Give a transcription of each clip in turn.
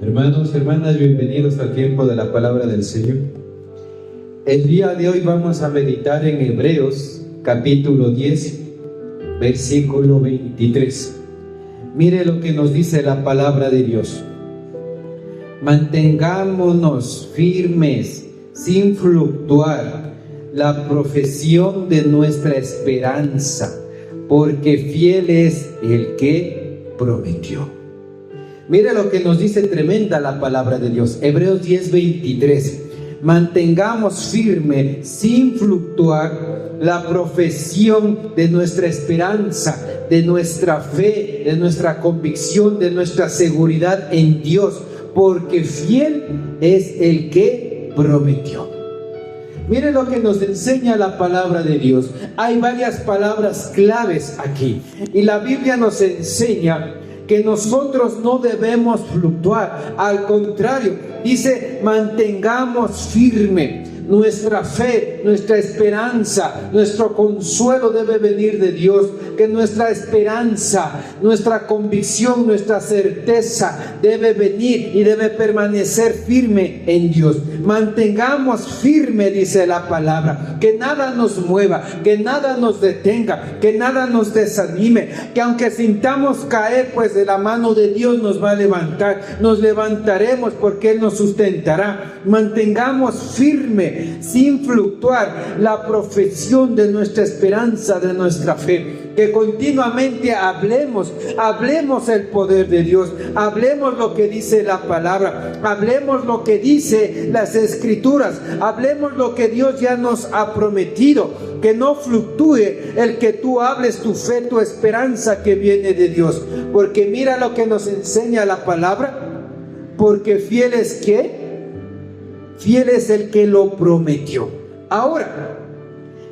Hermanos, hermanas, bienvenidos al tiempo de la palabra del Señor. El día de hoy vamos a meditar en Hebreos capítulo 10, versículo 23. Mire lo que nos dice la palabra de Dios. Mantengámonos firmes, sin fluctuar, la profesión de nuestra esperanza, porque fiel es el que prometió. Mire lo que nos dice tremenda la palabra de Dios. Hebreos 10, 23. Mantengamos firme, sin fluctuar, la profesión de nuestra esperanza, de nuestra fe, de nuestra convicción, de nuestra seguridad en Dios, porque fiel es el que prometió. Mire lo que nos enseña la palabra de Dios. Hay varias palabras claves aquí, y la Biblia nos enseña que nosotros no debemos fluctuar. Al contrario, dice: mantengamos firme nuestra fe, nuestra esperanza. Nuestro consuelo debe venir de Dios. Que nuestra esperanza, nuestra convicción, nuestra certeza debe venir y debe permanecer firme en Dios. Mantengamos firme, dice la palabra, que nada nos mueva, que nada nos detenga, que nada nos desanime, que aunque sintamos caer, pues de la mano de Dios nos va a levantar. Nos levantaremos porque Él nos sustentará. Mantengamos firme, sin fluctuar, la profesión de nuestra esperanza, de nuestra fe. Que continuamente hablemos el poder de Dios, hablemos lo que dice la palabra, hablemos lo que dice las escrituras, hablemos lo que Dios ya nos ha prometido. Que no fluctúe el que tú hables tu fe, tu esperanza que viene de Dios. Porque mira lo que nos enseña la palabra, porque fiel es ¿qué? Fiel es el que lo prometió. Ahora,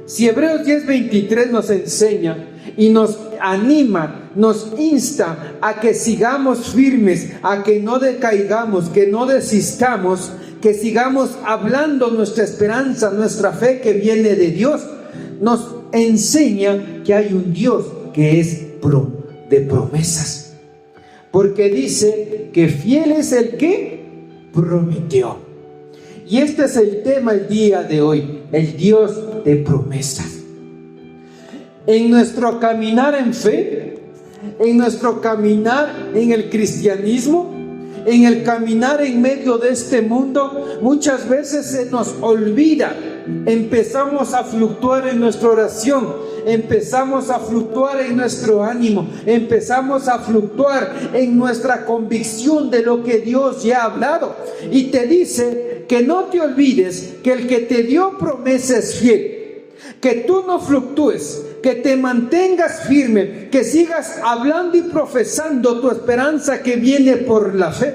si Hebreos 10:23 nos enseña y nos anima, nos insta a que sigamos firmes, a que no decaigamos, que no desistamos, que sigamos hablando nuestra esperanza, nuestra fe que viene de Dios, nos enseña que hay un Dios que es de promesas. Porque dice que fiel es el que prometió. Y este es el tema el día de hoy, el Dios de promesas. En nuestro caminar en fe, en nuestro caminar en el cristianismo, en el caminar en medio de este mundo, muchas veces se nos olvida. Empezamos a fluctuar en nuestra oración, empezamos a fluctuar en nuestro ánimo, empezamos a fluctuar en nuestra convicción de lo que Dios ya ha hablado. Y te dice que no te olvides que el que te dio promesa es fiel. Que tú no fluctúes, que te mantengas firme, que sigas hablando y profesando tu esperanza que viene por la fe.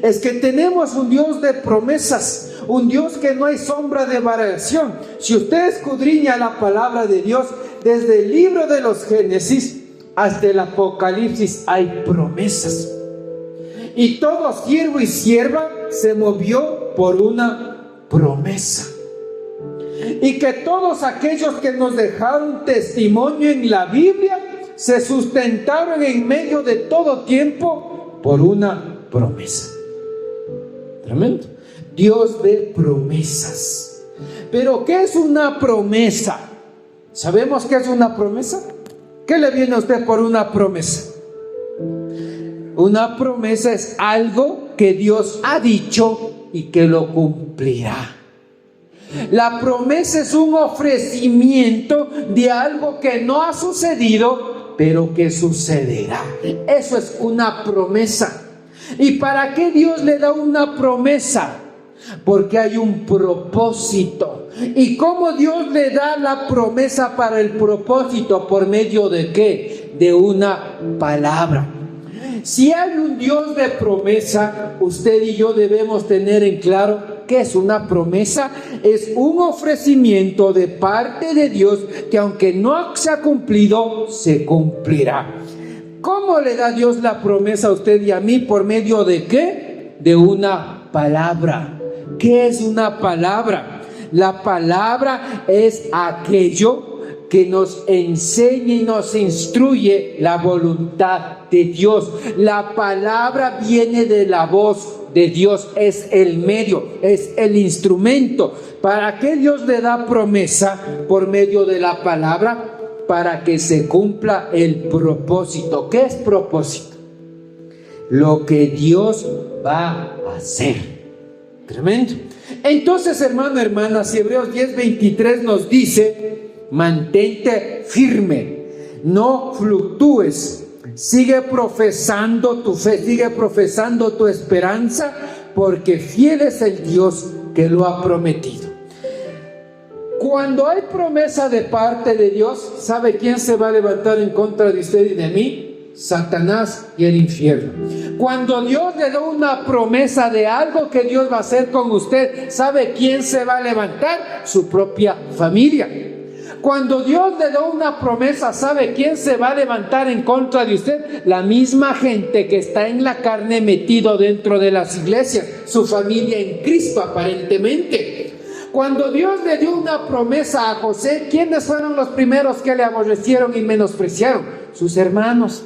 Es que tenemos un Dios de promesas, un Dios que no hay sombra de variación. Si usted escudriña la palabra de Dios, desde el libro de los Génesis hasta el Apocalipsis hay promesas. Y todo siervo y sierva se movió por una promesa. Y que todos aquellos que nos dejaron testimonio en la Biblia se sustentaron en medio de todo tiempo por una promesa. Tremendo. Dios de promesas. Pero ¿qué es una promesa? ¿Sabemos qué es una promesa? ¿Qué le viene a usted por una promesa? Una promesa es algo que Dios ha dicho y que lo cumplirá. La promesa es un ofrecimiento de algo que no ha sucedido, pero que sucederá. Eso es una promesa. ¿Y para qué Dios le da una promesa? Porque hay un propósito. ¿Y cómo Dios le da la promesa para el propósito? ¿Por medio de qué? De una palabra. Si hay un Dios de promesa, usted y yo debemos tener en claro ¿qué es una promesa? Es un ofrecimiento de parte de Dios que aunque no se ha cumplido, se cumplirá. ¿Cómo le da Dios la promesa a usted y a mí? ¿Por medio de qué? De una palabra. ¿Qué es una palabra? La palabra es aquello que nos enseña y nos instruye la voluntad de Dios. La palabra viene de la voz de Dios, es el medio, es el instrumento. ¿Para qué Dios le da promesa? Por medio de la palabra, para que se cumpla el propósito. ¿Qué es propósito? Lo que Dios va a hacer. Tremendo. Entonces, hermano, hermana, si Hebreos 10:23 nos dice: mantente firme, no fluctúes, sigue profesando tu fe, sigue profesando tu esperanza, porque fiel es el Dios que lo ha prometido. Cuando hay promesa de parte de Dios, ¿sabe quién se va a levantar en contra de usted y de mí? Satanás y el infierno. Cuando Dios le da una promesa de algo que Dios va a hacer con usted, ¿sabe quién se va a levantar? Su propia familia. Cuando Dios le da una promesa, ¿sabe quién se va a levantar en contra de usted? La misma gente que está en la carne metido dentro de las iglesias, su familia en Cristo aparentemente. Cuando Dios le dio una promesa a José, ¿quiénes fueron los primeros que le aborrecieron y menospreciaron? Sus hermanos.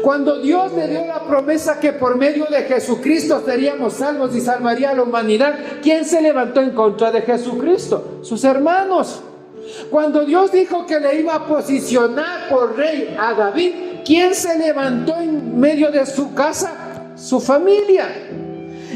Cuando Dios le dio la promesa que por medio de Jesucristo seríamos salvos y salvaría a la humanidad, ¿quién se levantó en contra de Jesucristo? Sus hermanos. Cuando Dios dijo que le iba a posicionar por rey a David, ¿quién se levantó en medio de su casa? Su familia.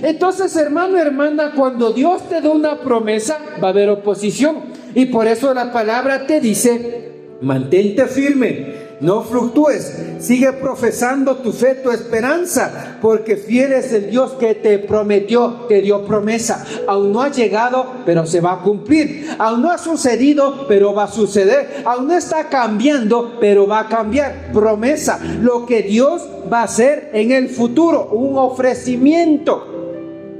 Entonces, hermano, hermana, cuando Dios te da una promesa, va a haber oposición. Y por eso la palabra te dice: mantente firme, no fluctúes, sigue profesando tu fe, tu esperanza, porque fiel es el Dios que te prometió, te dio promesa. Aún no ha llegado, pero se va a cumplir. Aún no ha sucedido, pero va a suceder. Aún no está cambiando, pero va a cambiar. Promesa, lo que Dios va a hacer en el futuro, un ofrecimiento.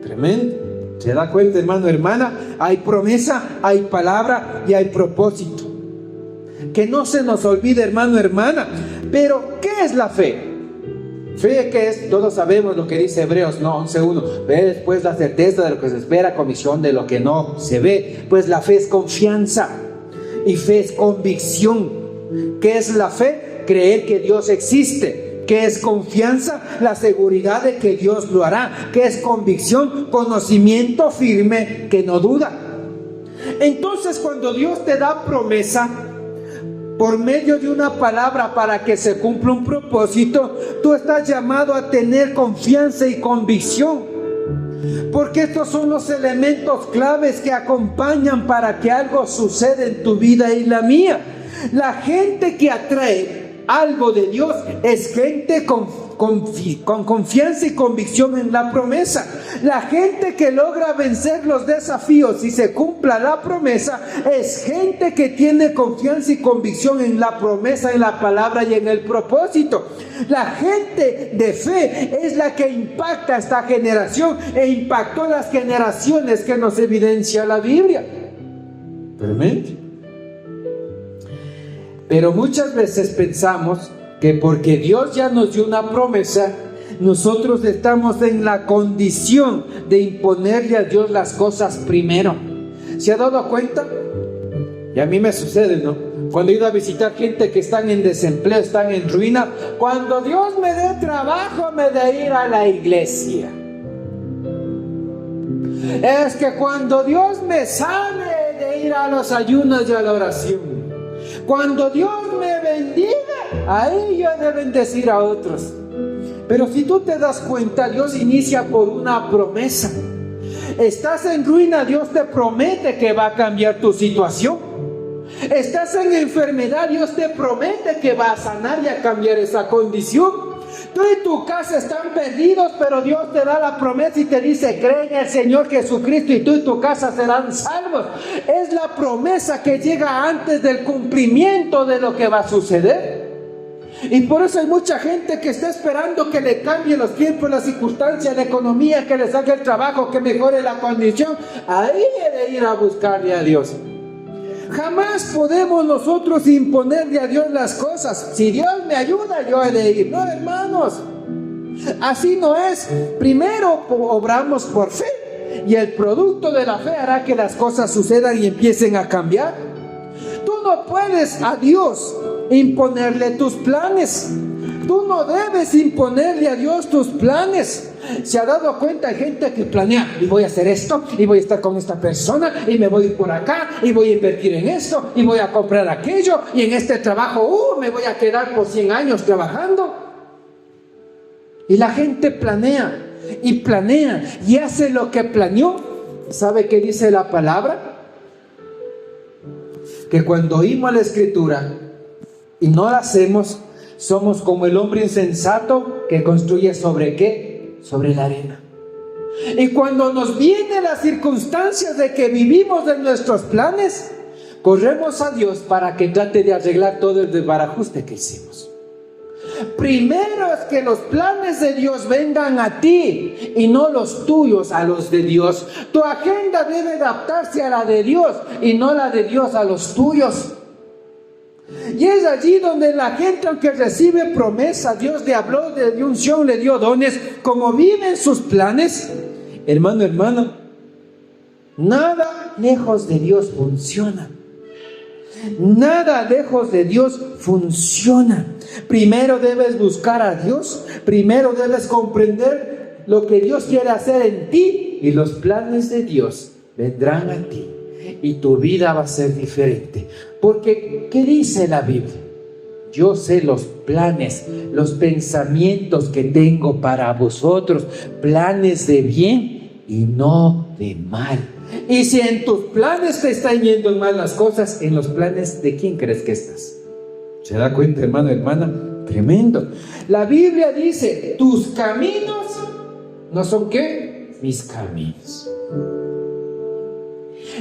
Tremendo. ¿Se da cuenta, hermano, hermana? Hay promesa, hay palabra y hay propósito. Que no se nos olvide, hermano, hermana. Pero, ¿qué es la fe? Fe, ¿qué es? Todos sabemos lo que dice Hebreos 11:1. Ve después la certeza de lo que se espera, convicción de lo que no se ve. Pues la fe es confianza y fe es convicción. ¿Qué es la fe? Creer que Dios existe. ¿Qué es confianza? La seguridad de que Dios lo hará. ¿Qué es convicción? Conocimiento firme que no duda. Entonces, cuando Dios te da promesa por medio de una palabra para que se cumpla un propósito, tú estás llamado a tener confianza y convicción, porque estos son los elementos claves que acompañan para que algo suceda en tu vida y la mía. La gente que atrae algo de Dios es gente con confianza y convicción en la promesa. La gente que logra vencer los desafíos y se cumpla la promesa es gente que tiene confianza y convicción en la promesa, en la palabra y en el propósito. La gente de fe es la que impacta a esta generación e impactó las generaciones que nos evidencia la Biblia. Tremendo. Pero muchas veces pensamos que porque Dios ya nos dio una promesa, nosotros estamos en la condición de imponerle a Dios las cosas primero. ¿Se ha dado cuenta? Y a mí me sucede, ¿no? Cuando he ido a visitar gente que están en desempleo, están en ruina, cuando Dios me dé trabajo, me de ir a la iglesia. Es que cuando Dios me sane, de ir a los ayunos y a la oración. Cuando Dios me bendiga, ahí yo he de bendecir a otros. Pero si tú te das cuenta, Dios inicia por una promesa. Estás en ruina, Dios te promete que va a cambiar tu situación. Estás en enfermedad, Dios te promete que va a sanar y a cambiar esa condición. Tú y tu casa están perdidos, pero Dios te da la promesa y te dice: cree en el Señor Jesucristo y tú y tu casa serán salvos. Es la promesa que llega antes del cumplimiento de lo que va a suceder. Y por eso hay mucha gente que está esperando que le cambien los tiempos, las circunstancias, la economía, que le salga el trabajo, que mejore la condición. Ahí he de ir a buscarle a Dios. Jamás podemos nosotros imponerle a Dios las cosas. Si Dios me ayuda, yo he de ir. No, hermanos, así no es. Primero obramos por fe, y el producto de la fe hará que las cosas sucedan y empiecen a cambiar. Tú no puedes a Dios imponerle tus planes. Tú no debes imponerle a Dios tus planes. ¿Se ha dado cuenta? Hay gente que planea, y voy a hacer esto, y voy a estar con esta persona, y me voy a ir por acá, y voy a invertir en esto, y voy a comprar aquello, y en este trabajo, me voy a quedar por 100 años trabajando. Y la gente planea, y hace lo que planeó. ¿Sabe qué dice la palabra? Que cuando oímos la Escritura y no la hacemos, somos como el hombre insensato que construye ¿sobre qué? Sobre la arena. Y cuando nos vienen las circunstancias de que vivimos de nuestros planes, corremos a Dios para que trate de arreglar todo el desbarajuste que hicimos. Primero es que los planes de Dios vengan a ti y no los tuyos a los de Dios. Tu agenda debe adaptarse a la de Dios y no la de Dios a los tuyos. Y es allí donde la gente, aunque recibe promesa, Dios le habló, le dio unción, le dio dones, como viven sus planes, hermano, nada lejos de Dios funciona. Nada lejos de Dios funciona. Primero debes buscar a Dios, primero debes comprender lo que Dios quiere hacer en ti, y los planes de Dios vendrán a ti y tu vida va a ser diferente. Porque, ¿qué dice la Biblia? Yo sé los planes, los pensamientos que tengo para vosotros, planes de bien y no de mal. Y si en tus planes te están yendo mal las cosas, ¿en los planes de quién crees que estás? ¿Se da cuenta, hermano, hermana? Tremendo. La Biblia dice, tus caminos no son ¿qué? Mis caminos.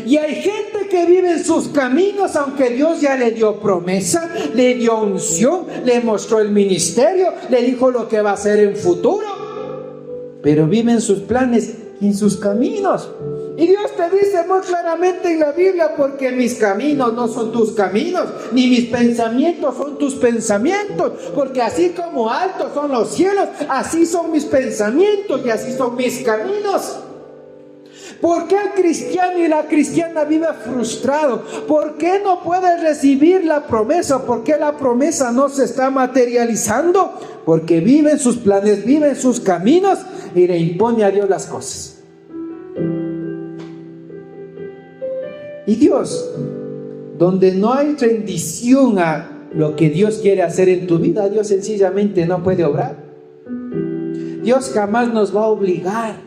Y hay gente que vive en sus caminos, aunque Dios ya le dio promesa, le dio unción, le mostró el ministerio, le dijo lo que va a hacer en futuro, pero vive en sus planes y en sus caminos. Y Dios te dice muy claramente en la Biblia, porque mis caminos no son tus caminos, ni mis pensamientos son tus pensamientos, porque así como altos son los cielos, así son mis pensamientos y así son mis caminos. ¿Por qué el cristiano y la cristiana vive frustrado? ¿Por qué no puede recibir la promesa? ¿Por qué la promesa no se está materializando? Porque vive en sus planes, vive en sus caminos y le impone a Dios las cosas. Y Dios, donde no hay rendición a lo que Dios quiere hacer en tu vida, Dios sencillamente no puede obrar. Dios jamás nos va a obligar.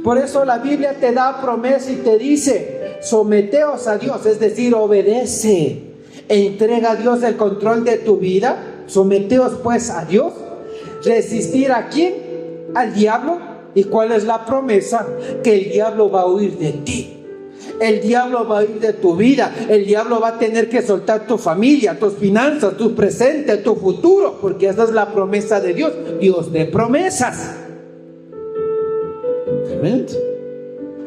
Por eso la Biblia te da promesa y te dice, someteos a Dios, es decir, obedece, entrega a Dios el control de tu vida, someteos pues a Dios. ¿Resistir a quién? Al diablo. ¿Y cuál es la promesa? Que el diablo va a huir de ti. El diablo va a ir de tu vida. El diablo va a tener que soltar tu familia, tus finanzas, tu presente, tu futuro, porque esa es la promesa de Dios. Dios de promesas. Tremendo.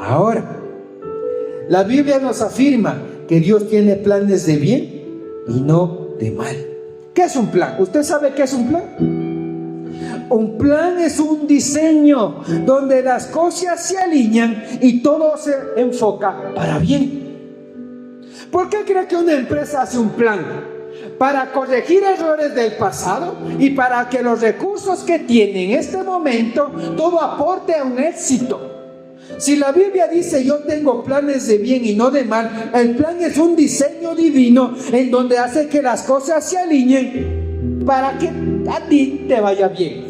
Ahora, la Biblia nos afirma que Dios tiene planes de bien y no de mal. ¿Qué es un plan? ¿Usted sabe qué es un plan? Un plan es un diseño donde las cosas se alinean y todo se enfoca para bien. ¿Por qué cree que una empresa hace un plan? Para corregir errores del pasado y para que los recursos que tiene en este momento todo aporte a un éxito. Si la Biblia dice yo tengo planes de bien y no de mal, el plan es un diseño divino en donde hace que las cosas se alineen para que a ti te vaya bien.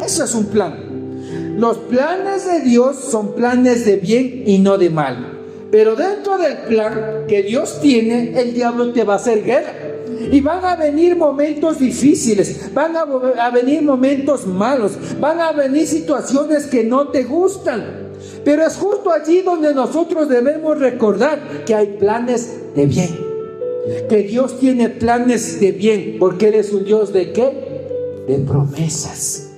Eso es un plan. Los planes de Dios son planes de bien y no de mal. Pero dentro del plan que Dios tiene, el diablo te va a hacer guerra. Y van a venir momentos difíciles, van a venir momentos malos, van a venir situaciones que no te gustan. Pero es justo allí donde nosotros debemos recordar que hay planes de bien. Que Dios tiene planes de bien, porque Él es un Dios ¿de qué? De promesas.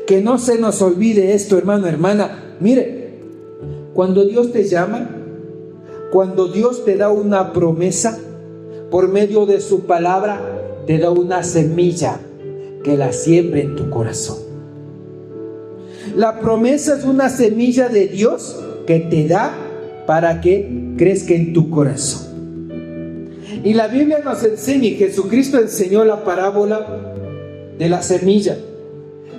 Que no se nos olvide esto, hermano, hermana. Mire, cuando Dios te llama, cuando Dios te da una promesa, por medio de su palabra, te da una semilla que la siembre en tu corazón. La promesa es una semilla de Dios que te da para que crezca en tu corazón. Y la Biblia nos enseña, y Jesucristo enseñó la parábola de la semilla.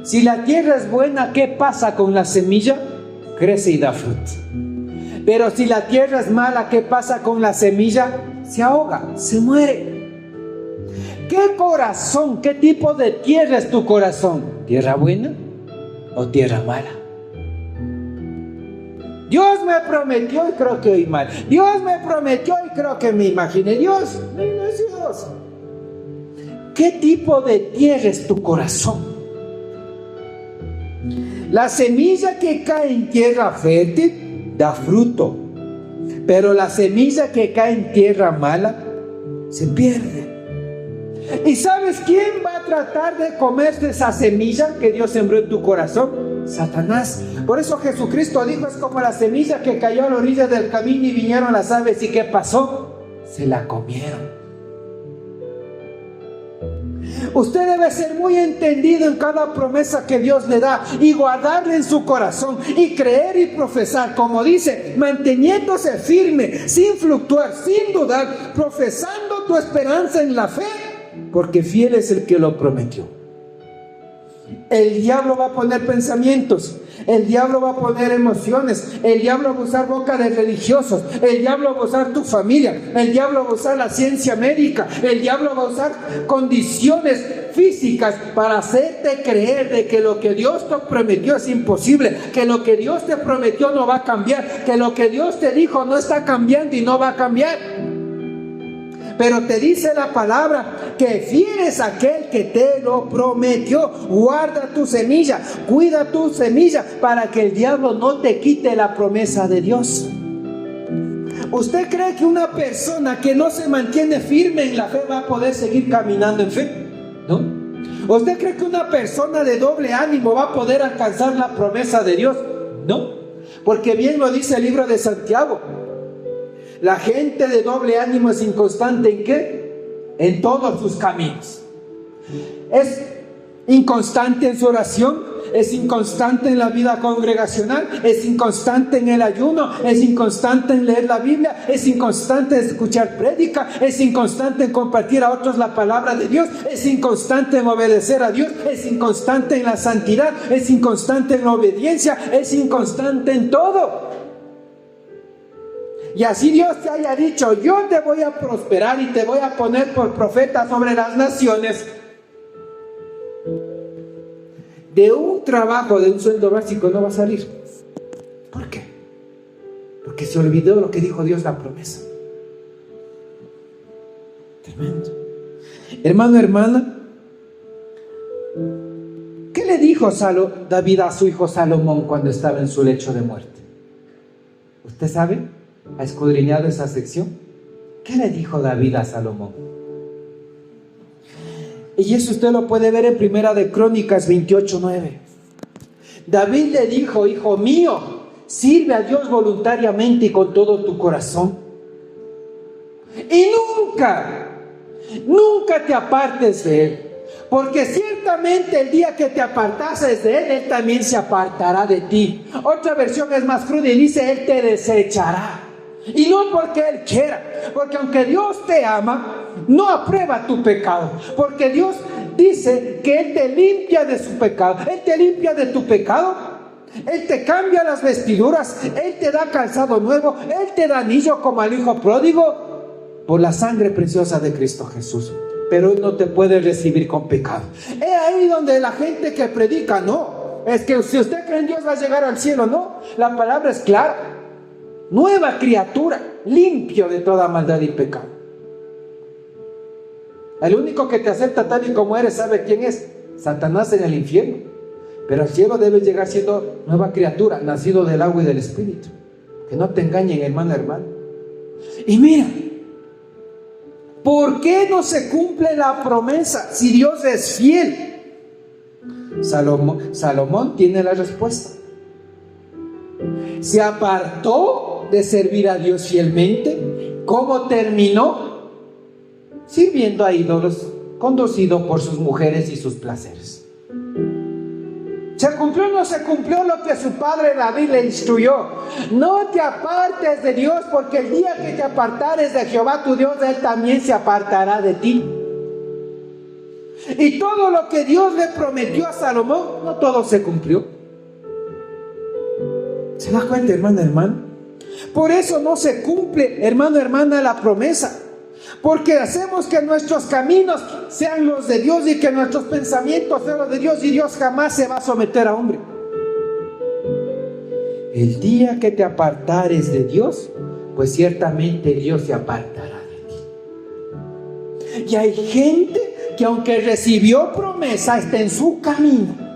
Si la tierra es buena, ¿qué pasa con la semilla? Crece y da fruto. Pero si la tierra es mala, ¿qué pasa con la semilla? Se ahoga, se muere. ¿Qué corazón, qué tipo de tierra es tu corazón? ¿Tierra buena o tierra mala? Dios me prometió y creo que oí mal. Dios me prometió y creo que me imaginé. Dios, no es Dios. ¿Qué tipo de tierra es tu corazón? La semilla que cae en tierra fértil da fruto, pero la semilla que cae en tierra mala se pierde. ¿Y sabes quién va a tratar de comerse esa semilla que Dios sembró en tu corazón? Satanás. Por eso Jesucristo dijo, es como la semilla que cayó a la orilla del camino y vinieron las aves. ¿Y qué pasó? Se la comieron. Usted debe ser muy entendido en cada promesa que Dios le da y guardarla en su corazón y creer y profesar, como dice, manteniéndose firme, sin fluctuar, sin dudar, profesando tu esperanza en la fe, porque fiel es el que lo prometió. El diablo va a poner pensamientos, el diablo va a poner emociones, el diablo va a usar boca de religiosos, el diablo va a usar tu familia, el diablo va a usar la ciencia médica, el diablo va a usar condiciones físicas para hacerte creer de que lo que Dios te prometió es imposible, que lo que Dios te prometió no va a cambiar, que lo que Dios te dijo no está cambiando y no va a cambiar. Pero te dice la palabra que fiel es aquel que te lo prometió. Guarda tu semilla, cuida tu semilla para que el diablo no te quite la promesa de Dios. ¿Usted cree que una persona que no se mantiene firme en la fe va a poder seguir caminando en fe? ¿No? ¿Usted cree que una persona de doble ánimo va a poder alcanzar la promesa de Dios? No, porque bien lo dice el libro de Santiago. La gente de doble ánimo es inconstante ¿en qué? En todos sus caminos. Es inconstante en su oración, es inconstante en la vida congregacional, es inconstante en el ayuno, es inconstante en leer la Biblia, es inconstante en escuchar prédica, es inconstante en compartir a otros la palabra de Dios, es inconstante en obedecer a Dios, es inconstante en la santidad, es inconstante en la obediencia, es inconstante en todo. Y así Dios te haya dicho, yo te voy a prosperar y te voy a poner por profeta sobre las naciones. De un trabajo, de un sueldo básico no va a salir. ¿Por qué? Porque se olvidó lo que dijo Dios, la promesa. Tremendo. Hermano, hermana, ¿qué le dijo David a su hijo Salomón cuando estaba en su lecho de muerte? ¿Usted sabe? ¿Ha escudriñado esa sección? ¿Qué le dijo David a Salomón? Y eso usted lo puede ver en Primera de Crónicas 28:9. David le dijo, hijo mío, sirve a Dios voluntariamente y con todo tu corazón. Y nunca te apartes de Él. Porque ciertamente el día que te apartases de Él, Él también se apartará de ti. Otra versión es más cruda y dice, Él te desechará. Y no porque Él quiera, porque aunque Dios te ama, no aprueba tu pecado, porque Dios dice que Él te limpia de su pecado. Él te limpia de tu pecado, Él te cambia las vestiduras, Él te da calzado nuevo, Él te da anillo como al hijo pródigo por la sangre preciosa de Cristo Jesús. Pero Él no te puede recibir con pecado. Es ahí donde la gente que predica, no, es que si usted cree en Dios va a llegar al cielo. No, la palabra es clara. Nueva criatura, limpio de toda maldad y pecado. El único que te acepta tal y como eres, ¿sabe quién es? Satanás en el infierno. Pero al cielo debes llegar siendo nueva criatura, nacido del agua y del Espíritu. Que no te engañen, hermano. Y mira, ¿por qué no se cumple la promesa si Dios es fiel? Salomón tiene la respuesta. Se apartó de servir a Dios fielmente. ¿Cómo terminó? Sirviendo a ídolos, conducido por sus mujeres y sus placeres. ¿Se cumplió o no se cumplió lo que su padre David le instruyó? No te apartes de Dios, porque el día que te apartares de Jehová tu Dios, Él también se apartará de ti. Y todo lo que Dios le prometió a Salomón, no todo se cumplió. ¿Se da cuenta, hermano? Por eso no se cumple, hermana, la promesa. Porque hacemos que nuestros caminos sean los de Dios y que nuestros pensamientos sean los de Dios, y Dios jamás se va a someter a hombre. El día que te apartares de Dios, pues ciertamente Dios se apartará de ti. Y hay gente que aunque recibió promesa, está en su camino,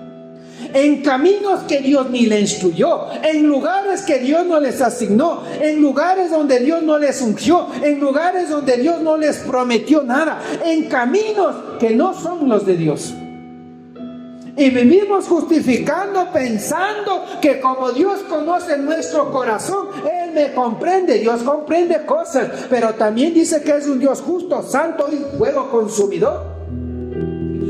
en caminos que Dios ni le instruyó, en lugares que Dios no les asignó, en lugares donde Dios no les ungió, en lugares donde Dios no les prometió nada, en caminos que no son los de Dios. Y vivimos justificando, pensando que como Dios conoce nuestro corazón, Él me comprende. Dios comprende cosas, pero también dice que es un Dios justo, santo y fuego consumidor.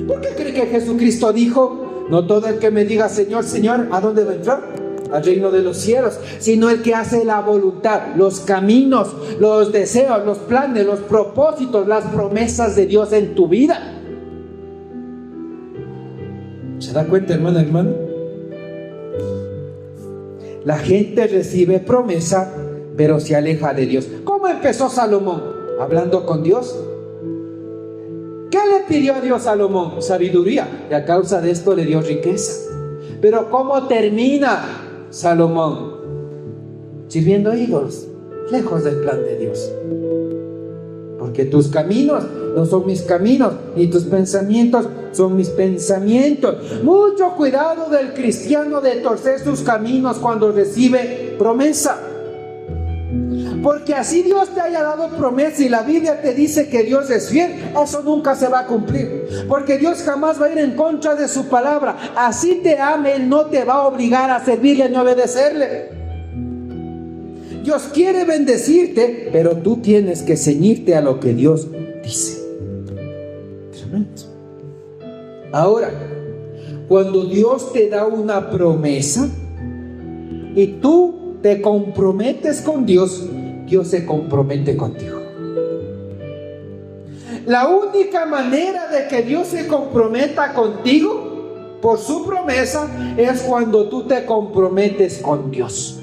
¿Por qué cree que Jesucristo dijo: no todo el que me diga Señor, Señor, ¿a dónde va a entrar? Al reino de los cielos, sino el que hace la voluntad, los caminos, los deseos, los planes, los propósitos, las promesas de Dios en tu vida? ¿Se da cuenta, hermano? La gente recibe promesa, pero se aleja de Dios. ¿Cómo empezó Salomón? Hablando con Dios. ¿Qué le pidió a Dios Salomón? Sabiduría, y a causa de esto le dio riqueza. Pero ¿cómo termina Salomón? Sirviendo a ídolos, lejos del plan de Dios. Porque tus caminos no son mis caminos, ni tus pensamientos son mis pensamientos. Mucho cuidado del cristiano de torcer sus caminos cuando recibe promesa. Porque así Dios te haya dado promesa y la Biblia te dice que Dios es fiel, eso nunca se va a cumplir. Porque Dios jamás va a ir en contra de su palabra. Así te ame, Él no te va a obligar a servirle ni a obedecerle. Dios quiere bendecirte, pero tú tienes que ceñirte a lo que Dios dice. Tremendo. Ahora, cuando Dios te da una promesa y tú te comprometes con Dios, Dios se compromete contigo. La única manera de que Dios se comprometa contigo por su promesa es cuando tú te comprometes con Dios.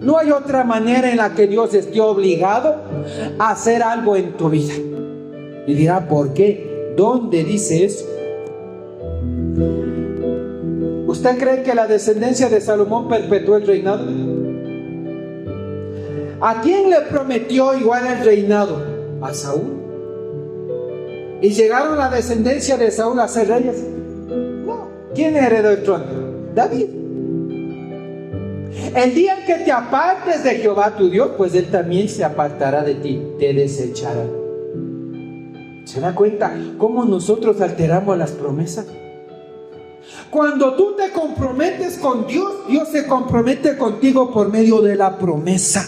No hay otra manera en la que Dios esté obligado a hacer algo en tu vida. Y dirá, ¿por qué? ¿Dónde dice eso? ¿Usted cree que la descendencia de Salomón perpetuó el reinado? ¿A quién le prometió igual el reinado? A Saúl. ¿Y llegaron la descendencia de Saúl a ser reyes? No. ¿Quién heredó el trono? David. El día en que te apartes de Jehová tu Dios, pues Él también se apartará de ti, te desechará. ¿Se da cuenta cómo nosotros alteramos las promesas? Cuando tú te comprometes con Dios, Dios se compromete contigo por medio de la promesa.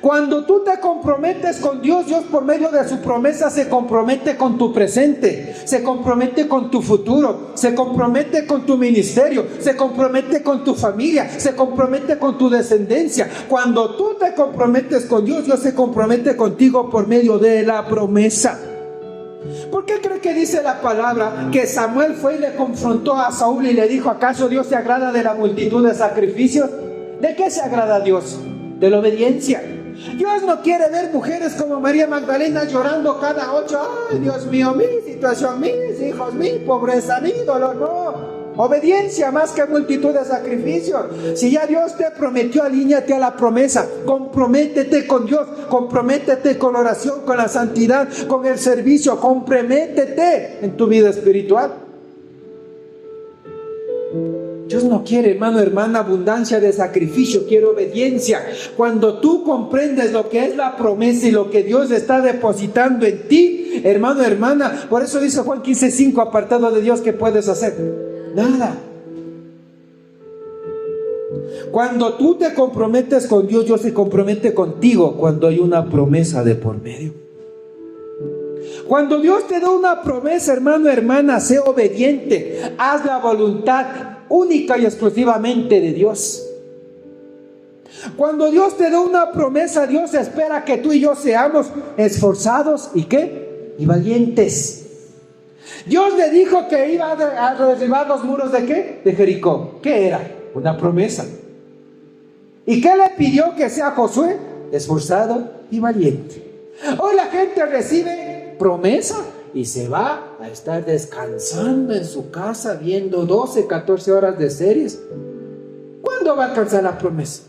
Cuando tú te comprometes con Dios, Dios por medio de su promesa se compromete con tu presente, se compromete con tu futuro, se compromete con tu ministerio, se compromete con tu familia, se compromete con tu descendencia. Cuando tú te comprometes con Dios, Dios se compromete contigo por medio de la promesa. ¿Por qué cree que dice la palabra que Samuel fue y le confrontó a Saúl y le dijo: ¿acaso Dios se agrada de la multitud de sacrificios? ¿De qué se agrada Dios? De la obediencia. Dios no quiere ver mujeres como María Magdalena llorando cada 8. Ay, Dios mío, mi situación, mis hijos, mi pobreza, mi dolor. No. Obediencia más que multitud de sacrificios. Si ya Dios te prometió, alíñate a la promesa. Comprométete con Dios. Comprométete con la oración, con la santidad, con el servicio. Comprométete en tu vida espiritual. Dios no quiere, hermana, abundancia de sacrificio, quiere obediencia. Cuando tú comprendes lo que es la promesa y lo que Dios está depositando en ti, hermana, por eso dice Juan 15:5, apartado de Dios, ¿qué puedes hacer? Nada. Cuando tú te comprometes con Dios, Dios se compromete contigo cuando hay una promesa de por medio. Cuando Dios te da una promesa, hermana, sé obediente, haz la voluntad única y exclusivamente de Dios. Cuando Dios te da una promesa, Dios espera que tú y yo seamos esforzados y ¿qué? Y valientes. Dios le dijo que iba a derribar los muros ¿de qué? De Jericó. ¿Qué era? Una promesa. ¿Y qué le pidió que sea Josué? Esforzado y valiente. Hoy la gente recibe promesa y se va a estar descansando en su casa viendo 12, 14 horas de series. ¿Cuándo va a alcanzar la promesa?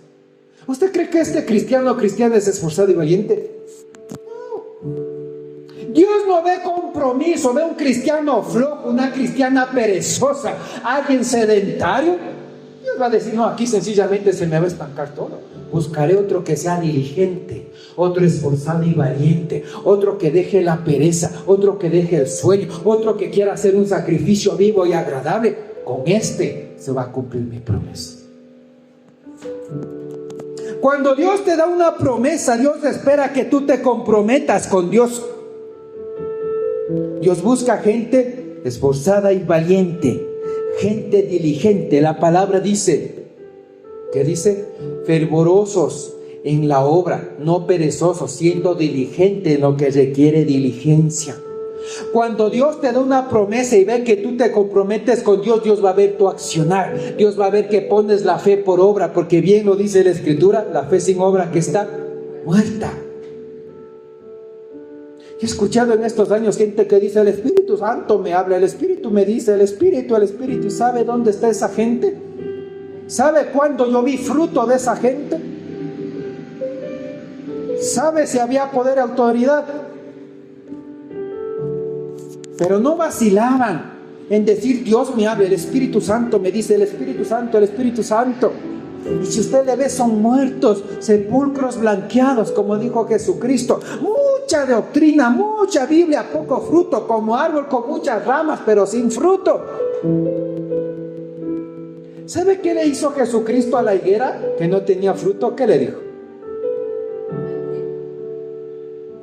¿Usted cree que este cristiano o cristiana es esforzado y valiente? No. Dios no ve compromiso, ve un cristiano flojo, una cristiana perezosa, alguien sedentario. Dios va a decir, no, aquí sencillamente se me va a estancar todo. Buscaré otro que sea diligente, otro esforzado y valiente, otro que deje la pereza, otro que deje el sueño, otro que quiera hacer un sacrificio vivo y agradable. Con este se va a cumplir mi promesa. Cuando Dios te da una promesa, Dios espera que tú te comprometas con Dios. Dios busca gente esforzada y valiente, gente diligente. La palabra dice, ¿qué dice? Fervorosos en la obra, no perezosos, siendo diligente en lo que requiere diligencia. Cuando Dios te da una promesa y ve que tú te comprometes con Dios, Dios va a ver tu accionar. Dios va a ver que pones la fe por obra, porque bien lo dice la Escritura, la fe sin obra que está muerta. He escuchado en estos años gente que dice, el Espíritu Santo me habla, el Espíritu me dice, el Espíritu. ¿Y sabe dónde está esa gente? ¿Sabe cuándo yo vi fruto de esa gente? ¿Sabe si había poder y autoridad? Pero no vacilaban en decir, Dios me habla, el Espíritu Santo me dice, el Espíritu Santo, el Espíritu Santo. Y si usted le ve, son muertos, sepulcros blanqueados, como dijo Jesucristo. Mucha doctrina, mucha Biblia, poco fruto, como árbol con muchas ramas, pero sin fruto. ¿Sabe qué le hizo Jesucristo a la higuera que no tenía fruto? ¿Qué le dijo?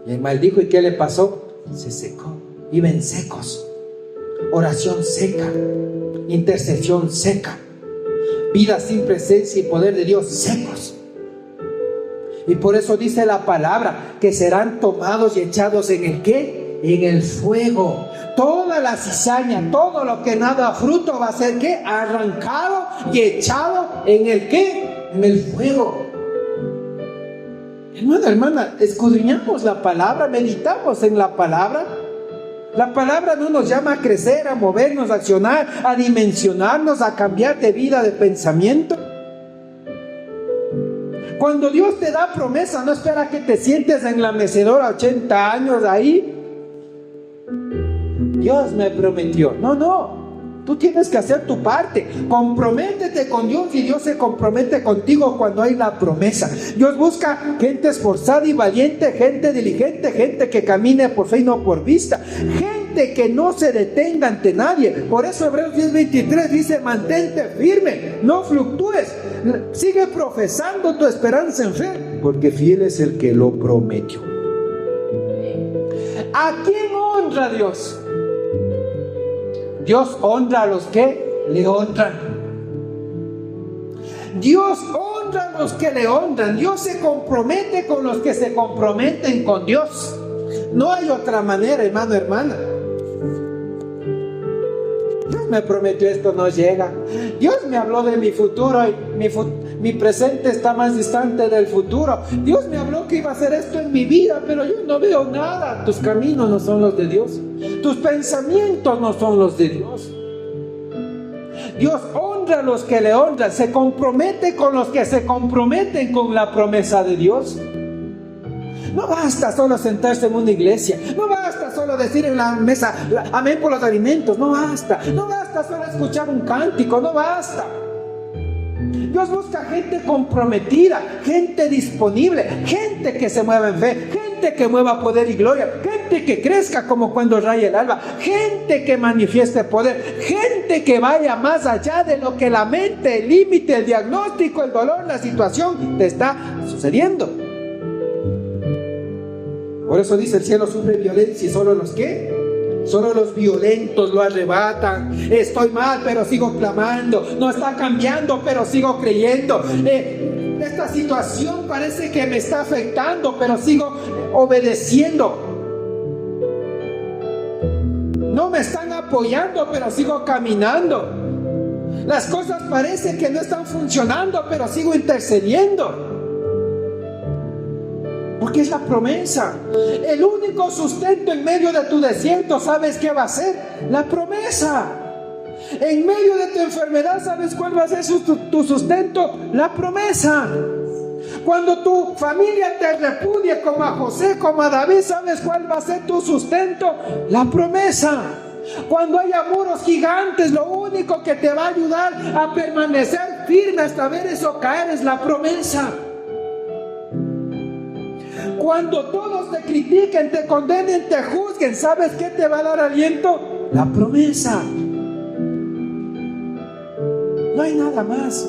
Le maldijo. ¿Y qué le pasó? Se secó. Viven secos. Oración seca. Intercesión seca. Vida sin presencia y poder de Dios secos. Y por eso dice la palabra que serán tomados y echados ¿en el qué? En el fuego. Toda la cizaña, todo lo que nada fruto va a ser ¿qué? Arrancado y echado ¿en el qué? En el fuego. Hermana, hermana, escudriñamos la palabra, meditamos en la palabra. La palabra no nos llama a crecer, a movernos, a accionar, a dimensionarnos, a cambiar de vida, de pensamiento. Cuando Dios te da promesa, no espera que te sientes en la mecedora 80 años ahí. Dios me prometió. No. Tú tienes que hacer tu parte. Comprométete con Dios y Dios se compromete contigo cuando hay la promesa. Dios busca gente esforzada y valiente, gente diligente, gente que camine por fe y no por vista, gente que no se detenga ante nadie. Por eso Hebreos 10:23 dice, mantente firme, no fluctúes, sigue profesando tu esperanza en fe, porque fiel es el que lo prometió. ¿A quién honra Dios? Dios honra a los que le honran. Dios honra a los que le honran. Dios se compromete con los que se comprometen con Dios. No hay otra manera, hermano, hermana. Dios me prometió esto, no llega. Dios me habló de mi futuro y mi presente está más distante del futuro. Dios me habló que iba a hacer esto en mi vida, pero yo no veo nada. Tus caminos no son los de Dios. Tus pensamientos no son los de Dios. Dios honra a los que le honran, se compromete con los que se comprometen con la promesa de Dios. No basta solo sentarse en una iglesia, no basta solo decir en la mesa amén por los alimentos, no basta solo escuchar un cántico, no basta. Dios busca gente comprometida, gente disponible, gente que se mueva en fe, gente que mueva poder y gloria, gente que crezca como cuando raya el alba, gente que manifieste poder, gente que vaya más allá de lo que la mente, el límite, el diagnóstico, el dolor, la situación te está sucediendo. Por eso dice el cielo sufre violencia y solo los que Solo los violentos lo arrebatan. Estoy mal, pero sigo clamando. No está cambiando, pero sigo creyendo. Esta situación parece que me está afectando, pero sigo obedeciendo. No me están apoyando, pero sigo caminando. Las cosas parecen que no están funcionando, pero sigo intercediendo. Porque es la promesa. El único sustento en medio de tu desierto, ¿sabes qué va a ser? La promesa. En medio de tu enfermedad, ¿sabes cuál va a ser tu sustento? La promesa. Cuando tu familia te repudie, como a José, como a David, ¿sabes cuál va a ser tu sustento? La promesa. Cuando haya muros gigantes, lo único que te va a ayudar a permanecer firme hasta ver eso caer es la promesa. Cuando todos te critiquen, te condenen, te juzguen, ¿sabes qué te va a dar aliento? La promesa. No hay nada más.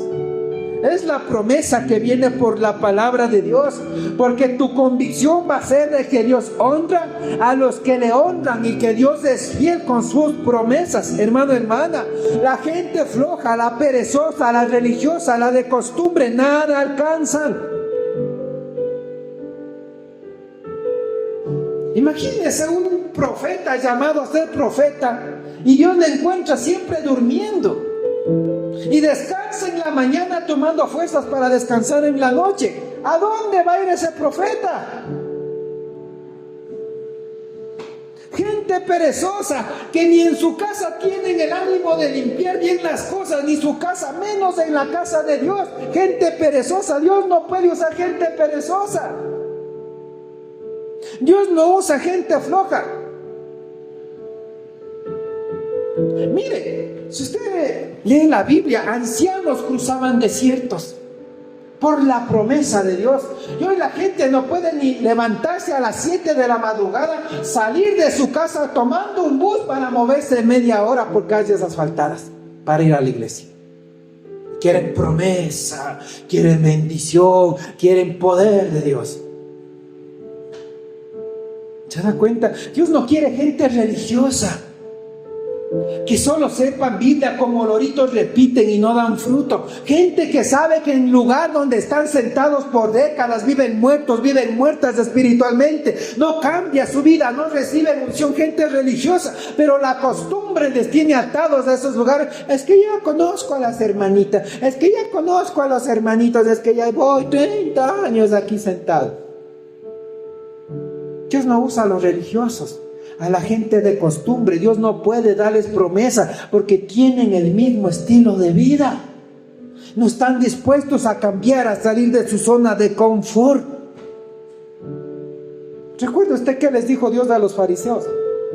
Es la promesa que viene por la palabra de Dios, porque tu convicción va a ser de que Dios honra a los que le honran y que Dios es fiel con sus promesas. Hermano, hermana, la gente floja, la perezosa, la religiosa, la de costumbre, nada alcanzan. Imagínese un profeta llamado a ser profeta y Dios le encuentra siempre durmiendo y descansa en la mañana tomando fuerzas para descansar en la noche. ¿A dónde va a ir ese profeta? Gente perezosa que ni en su casa tienen el ánimo de limpiar bien las cosas, ni su casa, menos en la casa de Dios. Gente perezosa. Dios no puede usar gente perezosa. Dios no usa gente floja. Mire, si usted lee la Biblia, ancianos cruzaban desiertos por la promesa de Dios. Y hoy la gente no puede ni levantarse a las 7 de la madrugada, salir de su casa tomando un bus para moverse media hora por calles asfaltadas para ir a la iglesia. Quieren promesa, quieren bendición, quieren poder de Dios. ¿Se da cuenta? Dios no quiere gente religiosa que solo sepan Biblia como loritos repiten y no dan fruto. Gente que sabe que en el lugar donde están sentados por décadas viven muertos, viven muertas espiritualmente. No cambia su vida, no reciben unción. Gente religiosa, pero la costumbre les tiene atados a esos lugares. Es que ya conozco a las hermanitas, es que ya conozco a los hermanitos, es que ya voy 30 años aquí sentado. Dios no usa a los religiosos, a la gente de costumbre. Dios no puede darles promesa porque tienen el mismo estilo de vida. No están dispuestos a cambiar, a salir de su zona de confort. ¿Recuerda usted qué les dijo Dios a los fariseos?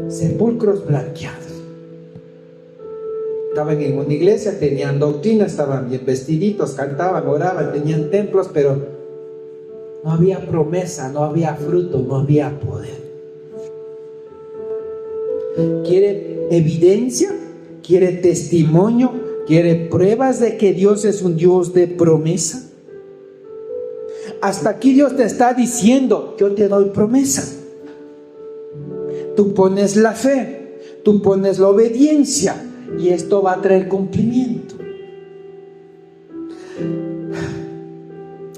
Sepulcros blanqueados. Estaban en una iglesia, tenían doctrina, estaban bien vestiditos, cantaban, oraban, tenían templos, pero no había promesa, no había fruto, no había poder. ¿Quiere evidencia? ¿Quiere testimonio? ¿Quiere pruebas de que Dios es un Dios de promesa? Hasta aquí Dios te está diciendo: yo te doy promesa. Tú pones la fe, tú pones la obediencia y esto va a traer cumplimiento.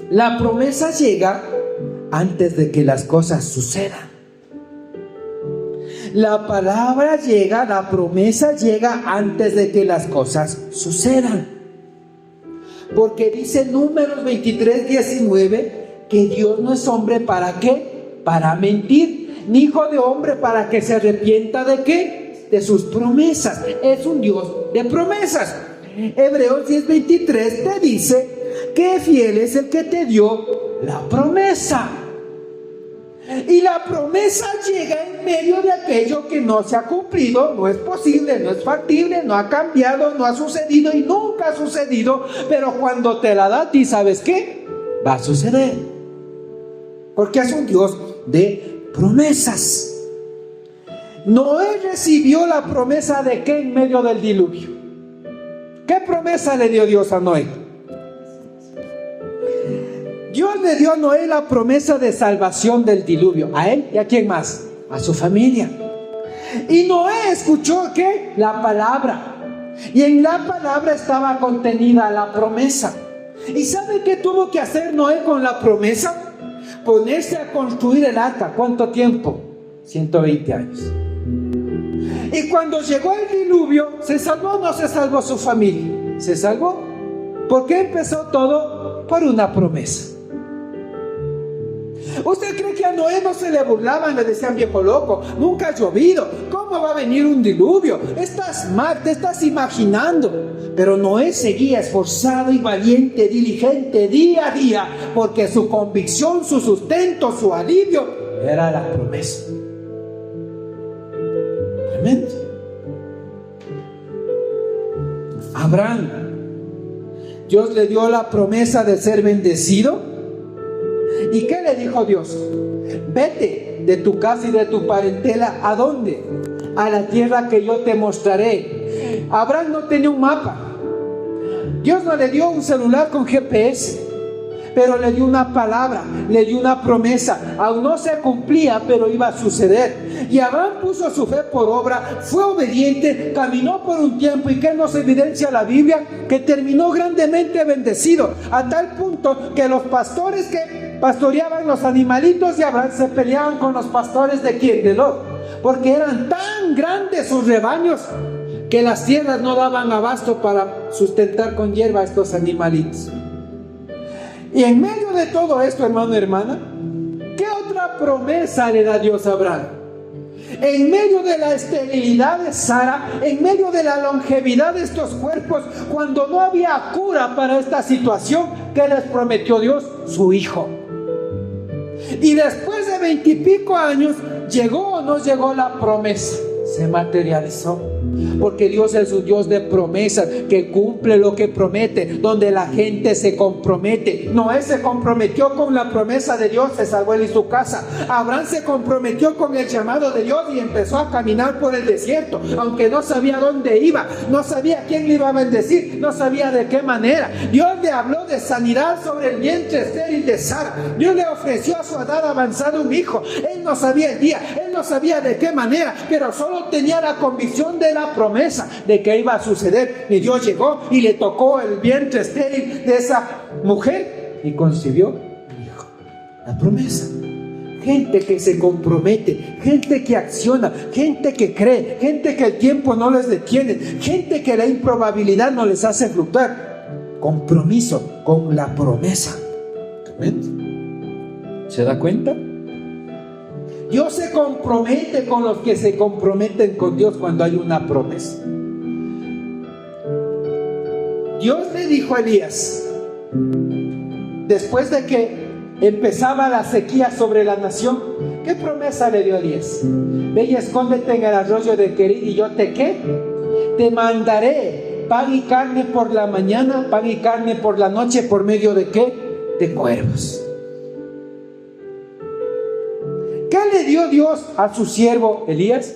La promesa llega antes de que las cosas sucedan. La palabra llega, la promesa llega antes de que las cosas sucedan. Porque dice Números 23:19 que Dios no es hombre para qué, para mentir, ni hijo de hombre para que se arrepienta de qué, de sus promesas. Es un Dios de promesas. Hebreos 10:23 te dice que fiel es el que te dio la promesa. Y la promesa llega en medio de aquello que no se ha cumplido, no es posible, no es factible, no ha cambiado, no ha sucedido y nunca ha sucedido. Pero cuando te la da a ti, ¿sabes qué? Va a suceder. Porque es un Dios de promesas. Noé recibió la promesa de qué en medio del diluvio. ¿Qué promesa le dio Dios a Noé? Dios le dio a Noé la promesa de salvación del diluvio. ¿A él y a quién más? A su familia. Y Noé escuchó ¿qué? La palabra. Y en la palabra estaba contenida la promesa. ¿Y sabe qué tuvo que hacer Noé con la promesa? Ponerse a construir el arca. ¿Cuánto tiempo? 120 años. Y cuando llegó el diluvio, ¿se salvó o no se salvó su familia? Se salvó. ¿Por qué empezó todo? Por una promesa. ¿Usted cree que a Noé no se le burlaban? Le decían: viejo loco, nunca ha llovido, ¿cómo va a venir un diluvio? Estás mal, te estás imaginando. Pero Noé seguía esforzado y valiente, diligente, día a día, porque su convicción, su sustento, su alivio era la promesa. Tremendo. Abraham, Dios le dio la promesa de ser bendecido. ¿Y qué le dijo Dios? Vete de tu casa y de tu parentela. ¿A dónde? A la tierra que yo te mostraré. Abraham no tenía un mapa. Dios no le dio un celular con GPS, pero le dio una palabra, le dio una promesa. Aún no se cumplía, pero iba a suceder. Y Abraham puso su fe por obra, fue obediente, caminó por un tiempo. ¿Y qué nos evidencia la Biblia? Que terminó grandemente bendecido, a tal punto que los pastores que pastoreaban los animalitos de Abraham se peleaban con los pastores de ¿quién? De Lot, porque eran tan grandes sus rebaños que las tierras no daban abasto para sustentar con hierba a estos animalitos. Y en medio de todo esto, hermano y hermana, ¿qué otra promesa le da Dios a Abraham? En medio de la esterilidad de Sara, en medio de la longevidad de estos cuerpos, cuando no había cura para esta situación, ¿qué les prometió Dios? Su hijo. Y después de 20 y pico años, ¿llegó o no llegó la promesa? Se materializó. Porque Dios es un Dios de promesas, que cumple lo que promete, donde la gente se compromete. Noé se comprometió con la promesa de Dios, se salvó él y su casa. Abraham se comprometió con el llamado de Dios y empezó a caminar por el desierto, aunque no sabía dónde iba, no sabía quién le iba a bendecir, no sabía de qué manera. Dios le habló de sanidad sobre el vientre estéril de Sara. Dios le ofreció a su edad avanzada un hijo. Él no sabía el día, él no sabía de qué manera, pero solo tenía la convicción de la promesa de que iba a suceder. Y Dios llegó y le tocó el vientre estéril de esa mujer y concibió un hijo. La promesa. Gente que se compromete, gente que acciona, gente que cree, gente que el tiempo no les detiene, gente que la improbabilidad no les hace fluctuar. Compromiso con la promesa. ¿Se da cuenta? Dios se compromete con los que se comprometen con Dios cuando hay una promesa. Dios le dijo a Elías, después de que empezaba la sequía sobre la nación, ¿qué promesa le dio a Elías? Ve y escóndete en el arroyo de Querid y yo te ¿qué? Te mandaré pan y carne por la mañana, pan y carne por la noche, ¿por medio de qué? De cuervos. ¿Qué le dio Dios a su siervo Elías?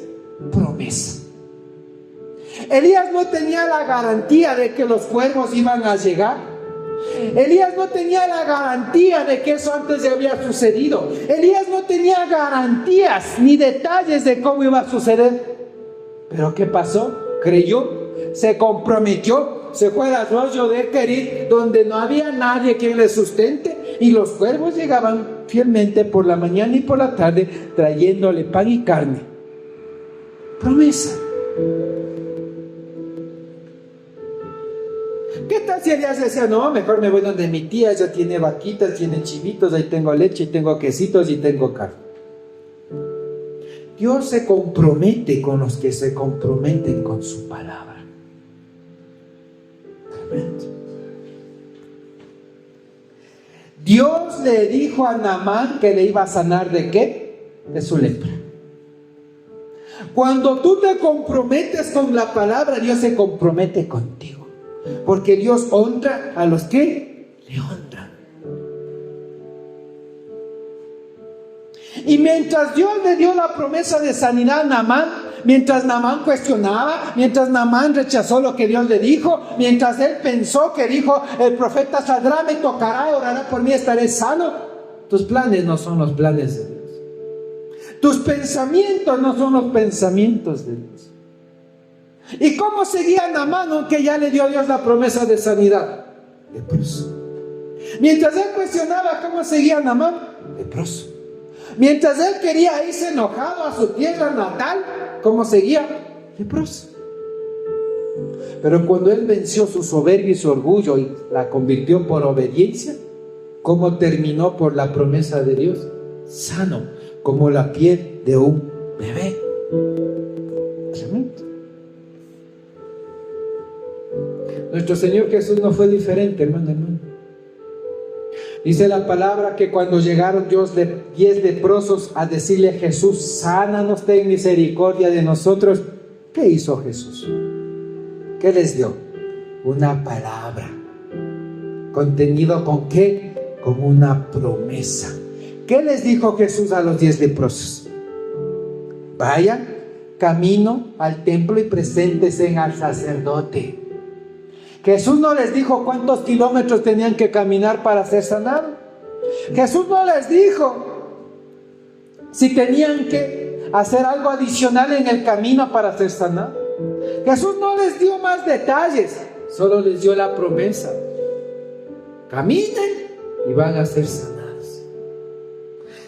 Promesa. Elías no tenía la garantía de que los cuervos iban a llegar. Elías no tenía la garantía de que eso antes ya había sucedido. Elías no tenía garantías ni detalles de cómo iba a suceder. Pero ¿qué pasó? Creyó, se comprometió, se fue al arroyo de Querid, donde no había nadie quien le sustente, y los cuervos llegaban fielmente por la mañana y por la tarde trayéndole pan y carne. Promesa. ¿Qué tal si Elías decía, no, mejor me voy donde mi tía, ella tiene vaquitas, tiene chivitos, ahí tengo leche, tengo quesitos y tengo carne? Dios se compromete con los que se comprometen con su palabra. Tremendo. Dios le dijo a Naamán que le iba a sanar ¿de qué? De su lepra. Cuando tú te comprometes con la palabra, Dios se compromete contigo. Porque Dios honra a los que le honran. Y mientras Dios le dio la promesa de sanidad a Naamán, mientras Naamán cuestionaba, mientras Naamán rechazó lo que Dios le dijo, mientras él pensó que dijo, el profeta saldrá, me tocará, orará por mí, estaré sano. Tus planes no son los planes de Dios. Tus pensamientos no son los pensamientos de Dios. ¿Y cómo seguía Naamán aunque ya le dio a Dios la promesa de sanidad? Leproso. Mientras él cuestionaba cómo seguía Naamán, leproso. Mientras él quería irse enojado a su tierra natal, ¿cómo seguía? Leproso. Pero cuando él venció su soberbia y su orgullo y la convirtió por obediencia, ¿cómo terminó por la promesa de Dios? Sano, como la piel de un bebé. Tremendo. Nuestro Señor Jesús no fue diferente, hermano. Dice la palabra que cuando llegaron 10 leprosos a decirle a Jesús, sánanos, ten misericordia de nosotros, ¿qué hizo Jesús? ¿Qué les dio? Una palabra. ¿Contenido con qué? Con una promesa. ¿Qué les dijo Jesús a los 10 leprosos? Vayan camino al templo y preséntense al sacerdote. Jesús no les dijo cuántos kilómetros tenían que caminar para ser sanados. Jesús no les dijo si tenían que hacer algo adicional en el camino para ser sanados. Jesús no les dio más detalles, solo les dio la promesa. Caminen y van a ser sanados.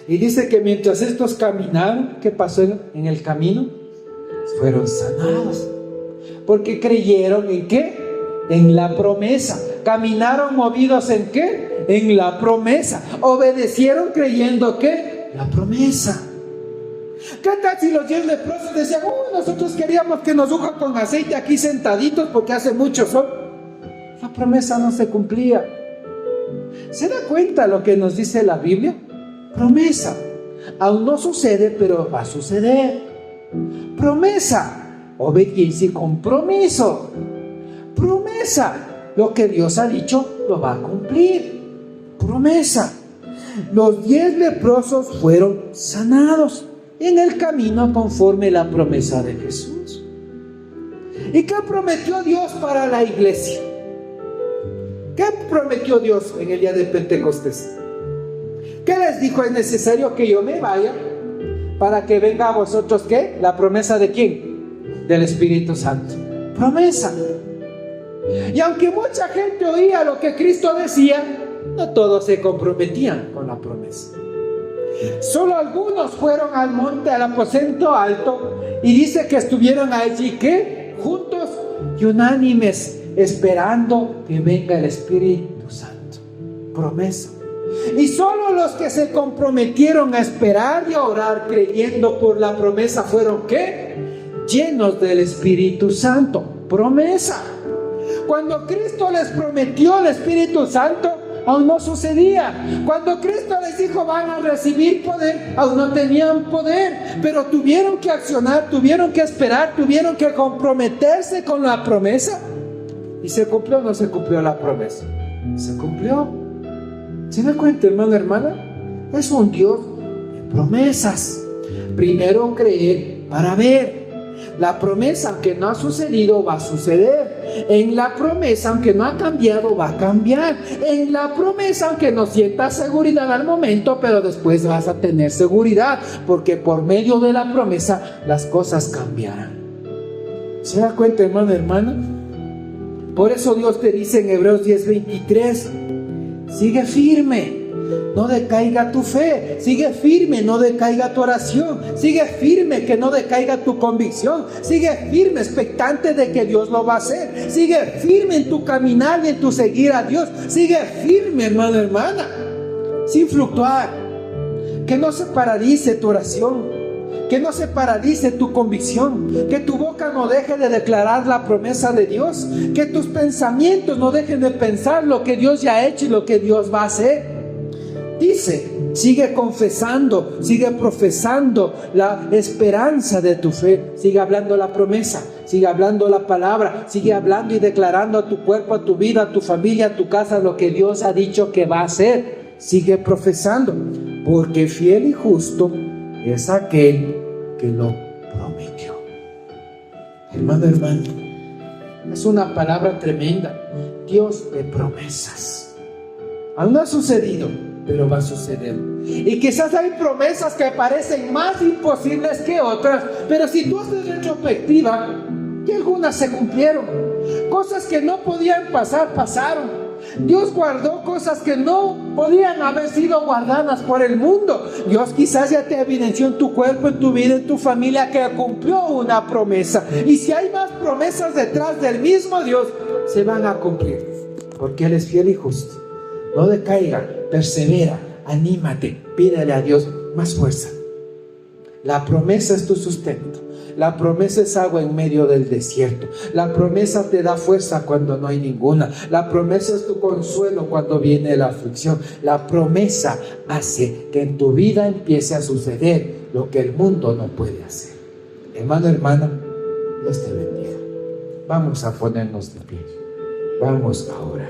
Y dice que mientras estos caminaron, ¿qué pasó en el camino? Fueron sanados. Porque creyeron ¿en qué? En la promesa. Caminaron movidos ¿en qué? En la promesa. Obedecieron creyendo ¿qué? La promesa. ¿Qué tal si los 10 leprosos decían, nosotros queríamos que nos unjan con aceite aquí sentaditos porque hace mucho sol? La promesa no se cumplía. ¿Se da cuenta lo que nos dice la Biblia? Promesa. Aún no sucede, pero va a suceder. Promesa. Obediencia y compromiso. Promesa. Lo que Dios ha dicho lo va a cumplir. Promesa. Los 10 leprosos fueron sanados en el camino conforme la promesa de Jesús. ¿Y qué prometió Dios para la iglesia? ¿Qué prometió Dios en el día de Pentecostés? ¿Qué les dijo? Es necesario que yo me vaya para que venga a vosotros ¿qué? ¿La promesa de quién? Del Espíritu Santo. Promesa. Y aunque mucha gente oía lo que Cristo decía, no todos se comprometían con la promesa. Solo algunos fueron al monte, al aposento alto, y dice que estuvieron allí, ¿qué? Juntos y unánimes, esperando que venga el Espíritu Santo. Promesa. Y solo los que se comprometieron a esperar y a orar creyendo por la promesa fueron, ¿qué? Llenos del Espíritu Santo. Promesa. Cuando Cristo les prometió el Espíritu Santo, aún no sucedía. Cuando Cristo les dijo van a recibir poder, aún no tenían poder, pero tuvieron que accionar, tuvieron que esperar, tuvieron que comprometerse con la promesa. ¿Y se cumplió o no se cumplió la promesa? Se cumplió. ¿Se da cuenta, hermano, hermana? Es un Dios de promesas. Primero creer para ver. La promesa, aunque no ha sucedido, va a suceder. En la promesa, aunque no ha cambiado, va a cambiar. En la promesa, aunque no sientas seguridad al momento, pero después vas a tener seguridad, porque por medio de la promesa las cosas cambiarán. ¿Se da cuenta, hermano, hermana? Por eso Dios te dice en Hebreos 10:23, sigue firme. No decaiga tu fe, sigue firme, no decaiga tu oración, sigue firme, que no decaiga tu convicción, sigue firme, expectante de que Dios lo va a hacer, sigue firme en tu caminar y en tu seguir a Dios, sigue firme, hermano, hermana, sin fluctuar, que no se paralice tu oración, que no se paralice tu convicción, que tu boca no deje de declarar la promesa de Dios, que tus pensamientos no dejen de pensar lo que Dios ya ha hecho y lo que Dios va a hacer. Dice, sigue confesando, sigue profesando la esperanza de tu fe, sigue hablando la promesa, sigue hablando la palabra, sigue hablando y declarando a tu cuerpo, a tu vida, a tu familia, a tu casa, lo que Dios ha dicho que va a hacer. Sigue profesando, porque fiel y justo es aquel que lo prometió. Hermano, hermano, es una palabra tremenda. Dios de promesas. Aún no ha sucedido, pero va a suceder. Y quizás hay promesas que parecen más imposibles que otras, pero si tú haces retrospectiva, que algunas se cumplieron. Cosas que no podían pasar, pasaron. Dios guardó cosas que no podían haber sido guardadas por el mundo. Dios quizás ya te evidenció en tu cuerpo, en tu vida, en tu familia, que cumplió una promesa. Y si hay más promesas detrás del mismo Dios, se van a cumplir, porque Él es fiel y justo. No decaiga, persevera, anímate, pídele a Dios más fuerza. La promesa es tu sustento. La promesa es agua en medio del desierto. La promesa te da fuerza cuando no hay ninguna. La promesa es tu consuelo cuando viene la aflicción. La promesa hace que en tu vida empiece a suceder lo que el mundo no puede hacer. Hermano, hermana, Dios te bendiga. Vamos a ponernos de pie. Vamos ahora.